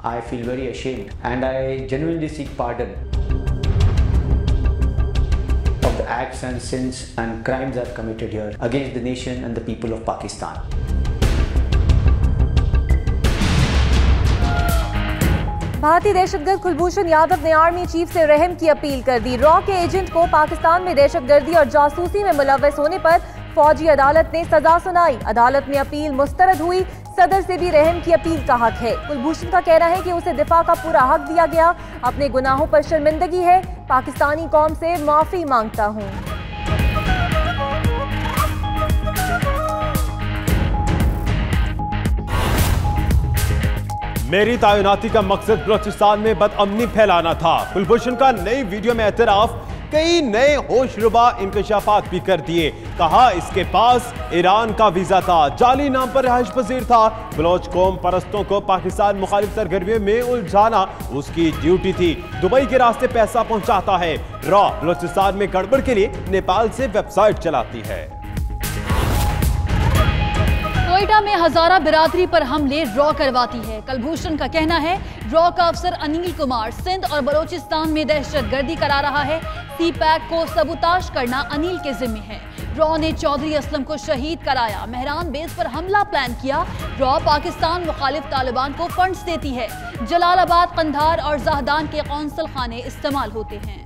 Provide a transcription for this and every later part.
I feel very ashamed and I genuinely seek pardon of the acts and sins and crimes I've committed here against the nation and the people of Pakistan. भारतीय दहशतगर्द कुलभूषण यादव ने army chief से रहम की appeal कर दी। Raw के agent को पाकिस्तान में दहशतगर्दी और जासूसी में मुलव्वस होने पर फौजी अदालत ने सजा सुनाई। अदालत में अपील मुस्तरद हुई। सदर से भी रहम की अपील का हक है। कुलभूषण का कहना है कि उसे दिफा का पूरा हक दिया गया। अपने गुनाहों पर शर्मिंदगी है। पाकिस्तानी कौम से माफी मांगता हूँ। मेरी तैनाती का मकसद बलोचिस्तान में बदअमनी फैलाना था। कुलभूषण का नई वीडियो में एतराफ, कई नए होशरुबा इंकशाफात भी कर दिए। कहा इसके पास ईरान का वीजा था, जाली नाम पर रहायश पजीर था। बलोच कौम परस्तों को पाकिस्तान मुखालिफ सरगर्मियों में उलझाना उसकी ड्यूटी थी। दुबई के रास्ते पैसा पहुंचाता है। रॉ बलोचिस्तान में गड़बड़ के लिए नेपाल से वेबसाइट चलाती है। कोयटा में हजारा बिरादरी पर हमले रॉ करवाती है। कुलभूषण का कहना है रॉ का अफसर अनिल कुमार सिंध और बलोचिस्तान में दहशतगर्दी करा रहा है। सीपैक को सबूताश करना अनिल के जिम्मे है। रॉ ने चौधरी असलम को शहीद कराया। मेहरान बेस पर हमला प्लान किया। रॉ पाकिस्तान मुखालिफ तालिबान को फंड्स देती है। जलालाबाद, कंधार और जहदान के कौंसल खाने इस्तेमाल होते हैं।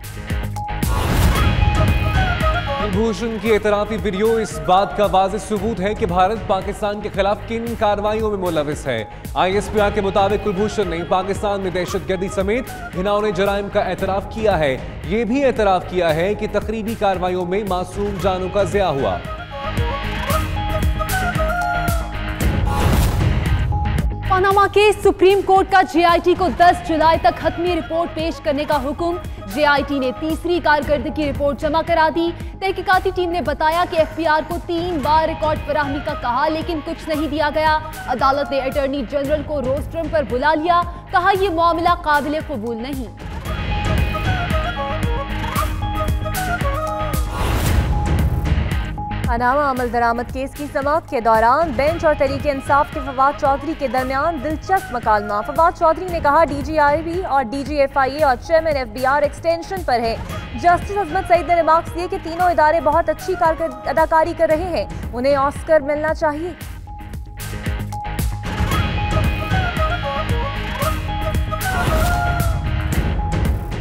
कुलभूषण की एतराफी वीडियो इस बात का वाज़ेह सबूत है कि भारत पाकिस्तान के खिलाफ किन कार्रवाइयों में मुलविस है। ISPR के मुताबिक कुलभूषण ने पाकिस्तान में दहशतगर्दी समेत घिनौने जराइम का एतराफ किया है। ये भी एतराफ किया है कि तकरीबी कार्रवाइयों में मासूम जानों का ज़िया हुआ। पनामा केस सुप्रीम कोर्ट का JIT को 10 जुलाई तक हतमी रिपोर्ट पेश करने का हुक्म। JIT ने तीसरी कारकर्दगी रिपोर्ट जमा करा दी। तहकीकाती टीम ने बताया कि FPR को 3 बार रिकॉर्ड फराहमी का कहा लेकिन कुछ नहीं दिया गया। अदालत ने अटॉर्नी जनरल को रोस्ट्रम पर बुला लिया। कहा यह मामला काबिल कबूल नहीं। पनामा अमल दरामद केस की समाअत के दौरान बेंच और तहरीक इंसाफ के फवाद चौधरी के दरमियान दिलचस्प मकालमा। फवाद चौधरी ने कहा DGIB और DGFIA और चेयरमैन FBR एक्सटेंशन पर है। जस्टिस अजमत सईद ने रिमार्क्स दिए कि तीनों इदारे बहुत अच्छी अदाकारी कर रहे हैं, उन्हें ऑस्कर मिलना चाहिए।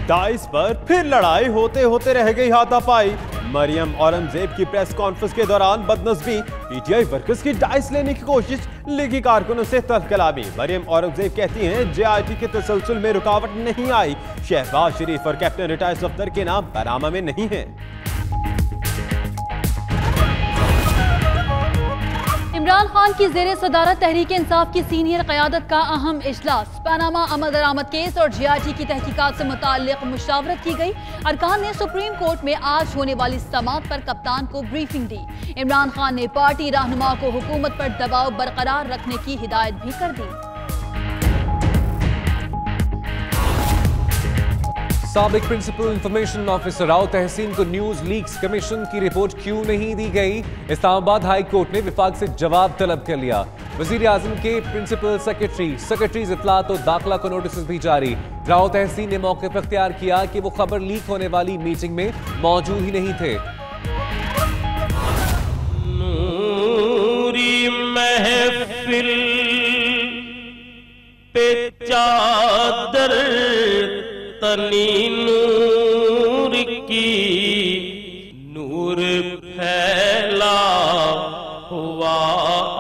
डाइस पर फिर लड़ाई होते होते रह गई हाथापाई। मरियम औरंगजेब की प्रेस कॉन्फ्रेंस के दौरान बदनस्बी, PTI वर्कर्स की डाइस लेने की कोशिश, लीगी कारकुनों से तल्ख कलामी। मरियम औरंगजेब कहती हैं JIT के तसलसल में रुकावट नहीं आई। शहबाज शरीफ और कैप्टन रिटायर्ड सफदर के नाम पनामा में नहीं है। इमरान खान की जेर सदारत तहरीक इंसाफ की सीनियर क़यादत का अहम इजलास। पनामा अमल दरामद केस और JIT की तहकीकात से मुताल्लिक़ मुशावरत की गई। अरकान ने सुप्रीम कोर्ट में आज होने वाली समाअत पर कप्तान को ब्रीफिंग दी। इमरान खान ने पार्टी रहनुमा को हुकूमत पर दबाव बरकरार रखने की हिदायत भी कर दी। साबिक प्रिंसिपल इंफॉर्मेशन ऑफिसर राव तहसीन को न्यूज लीक्स कमीशन की रिपोर्ट क्यों नहीं दी गई? इस्लामाबाद हाई कोर्ट ने विफाक से जवाब तलब कर लिया। वजीर आजम के प्रिंसिपल सेक्रेटरीज इत्तलात और दाखिला को नोटिस भी जारी। राव तहसीन ने मौक़िफ़ अख्तियार किया कि वो खबर लीक होने वाली मीटिंग में मौजूद ही नहीं थे। नूरी महफिल पे चादर तनी नूर की, नूर फैला हुआ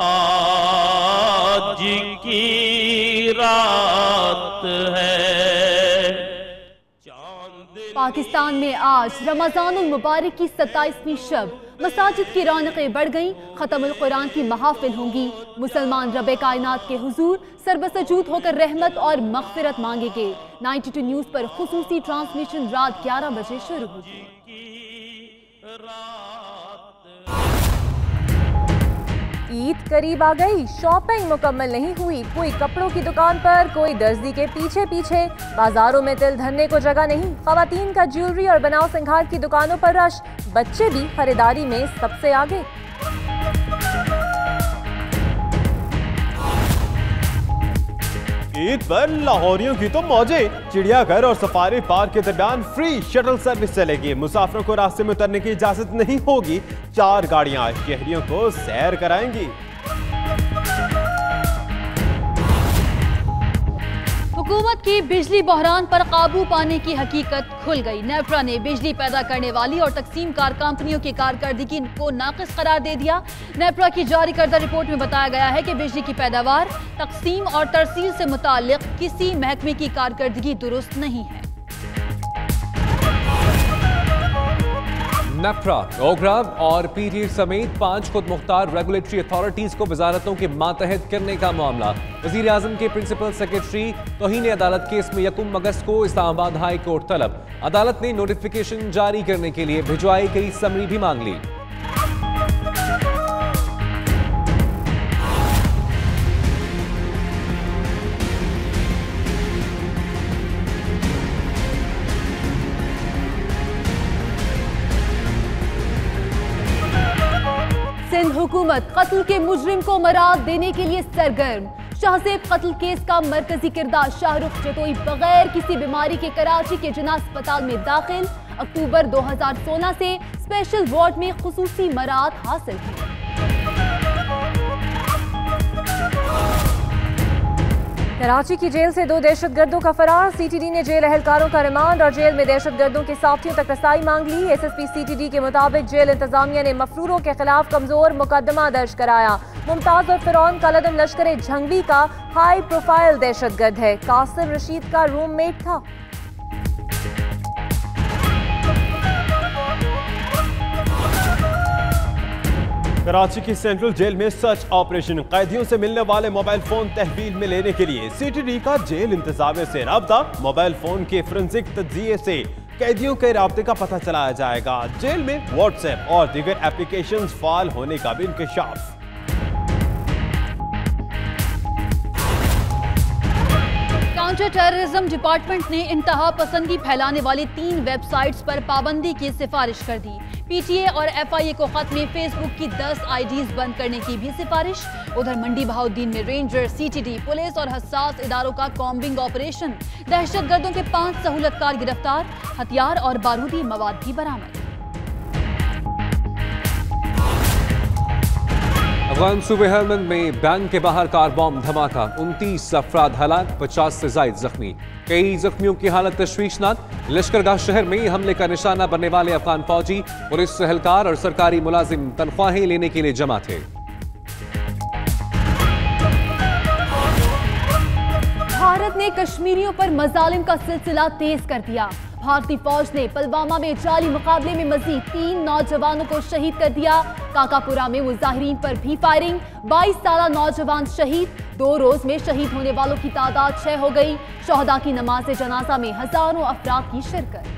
आज की रात है। पाकिस्तान में आज रमजानुल मुबारक की 27वीं शब। मसाजिद की रौनकें बढ़ गईं। खत्मुल कुरान की महाफिल होंगी। मुसलमान रब कायनात के हुजूर सरबसजूद होकर रहमत और मग़फ़िरत मांगेंगे। 92 न्यूज़ पर खुसूसी ट्रांसमिशन रात 11 बजे शुरू होगी। ईद करीब आ गई, शॉपिंग मुकम्मल नहीं हुई। कोई कपड़ों की दुकान पर, कोई दर्जी के पीछे पीछे। बाजारों में तिल धरने को जगह नहीं। खवातीन का ज्वेलरी और बनाव सिंगार की दुकानों पर रश। बच्चे भी खरीदारी में सबसे आगे। ईद पर लाहौरियों की तो मौजे। चिड़ियाघर और सफारी पार्क के दरमियान फ्री शटल सर्विस चलेगी। मुसाफिरों को रास्ते में उतरने की इजाजत नहीं होगी। 4 गाड़ियां शहरियों को सैर कराएंगी। हुकूमत की बिजली बहरान पर काबू पाने की हकीकत खुल गई। नेफ्रा ने बिजली पैदा करने वाली और तकसीमकार कंपनियों की कारकर्दगी को नाक़िस करार दे दिया। नेफ्रा की जारी करदा रिपोर्ट में बताया गया है कि बिजली की पैदावार, तकसीम और तरसील से मुताल्लिक किसी महकमे की कारकर्दगी दुरुस्त नहीं है। नेफ्रा, ओगरा और पीटीए समेत 5 खुद मुख्तार रेगुलेटरी अथॉरिटीज को वजारतों के मातहत करने का मामला। वजीर आजम के प्रिंसिपल सेक्रेटरी तौहीन अदालत केस में 1 अगस्त को इस्लामाबाद हाई कोर्ट तलब। अदालत ने नोटिफिकेशन जारी करने के लिए भिजवाई गई समरी भी मांग ली। सिंध हुकूमत कत्ल के मुजरिम को मराद देने के लिए सरगर्म। शाहजेब कत्ल केस का मरकजी किरदार शाहरुख जतोई बगैर किसी बीमारी के कराची के जिना अस्पताल में दाखिल। अक्टूबर 2016 से स्पेशल वार्ड में खुसूसी मराद हासिल है। कराची की जेल से 2 दहशतगर्दों का फरार। सीटीडी ने जेल अहलकारों का रिमांड और जेल में दहशतगर्दों के साथियों तक रसाई मांग ली। एसएसपी सीटीडी के मुताबिक जेल इंतजामिया ने मफरूरों के खिलाफ कमजोर मुकदमा दर्ज कराया। मुमताज और फिरौन कलदम लश्कर झंगवी का हाई प्रोफाइल दहशतगर्द है। कासिम रशीद का रूममेट था। कराची की सेंट्रल जेल में सर्च ऑपरेशन। कैदियों से मिलने वाले मोबाइल फोन तहवील में लेने के लिए सीटीडी का जेल इंतजामिया से राब्ता। मोबाइल फोन के फोरेंसिक तज्जिये से कैदियों के राब्ते का पता चलाया जाएगा। जेल में व्हाट्सएप और दीगर एप्लीकेशंस फाल होने का भी इंकशाफ। काउंटर टेररिज्म डिपार्टमेंट ने इंतहा पसंदी फैलाने वाली 3 वेबसाइट्स पर पाबंदी की सिफारिश कर दी। पीटीए और एफआईए को खत में फेसबुक की 10 आईडीज बंद करने की भी सिफारिश। उधर मंडी बहाउद्दीन में रेंजर, सीटीडी, पुलिस और हसास इदारों का कॉम्बिंग ऑपरेशन। दहशतगर्दों के 5 सहूलतकार गिरफ्तार। हथियार और बारूदी मवाद भी बरामद। अफगान सूबे हेलमंद में बैंक के बाहर कार बॉम्ब धमाका। 29 अफराद हलाक, 50 से जायद जख्मी। कई जख्मियों की हालत तशवीशनाक। लश्करगाह शहर में हमले का निशाना बनने वाले अफगान फौजी, पुलिस एहलकार और सरकारी मुलाजिम तनख्वाहें लेने के लिए जमा थे। भारत ने कश्मीरियों पर मजालिम का सिलसिला तेज कर दिया। भारतीय फौज ने पुलवामा में जाली मुकाबले में मजीद 3 नौजवानों को शहीद कर दिया। काकापुरा में मुजाहिरीन पर भी फायरिंग। 22 साल नौजवान शहीद। 2 रोज में शहीद होने वालों की तादाद 6 हो गई। शोहदा की नमाज जनाजा में हजारों अफराद की शिरकत।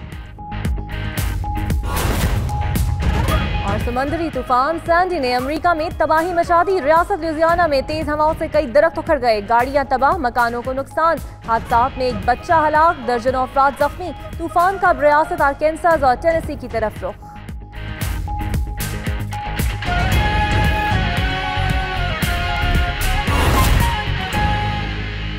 और समुद्री तूफान सैंडी ने अमेरिका में तबाही मचा दी। रियासत लुजियाना में तेज हवाओं से कई दरख्त उखड़ गए। गाड़ियां तबाह, मकानों को नुकसान। हादसात में 1 बच्चा हलाक, दर्जनों अफराद जख्मी। तूफान का रियासत आर्कांसास और टेनेसी की तरफ रुख।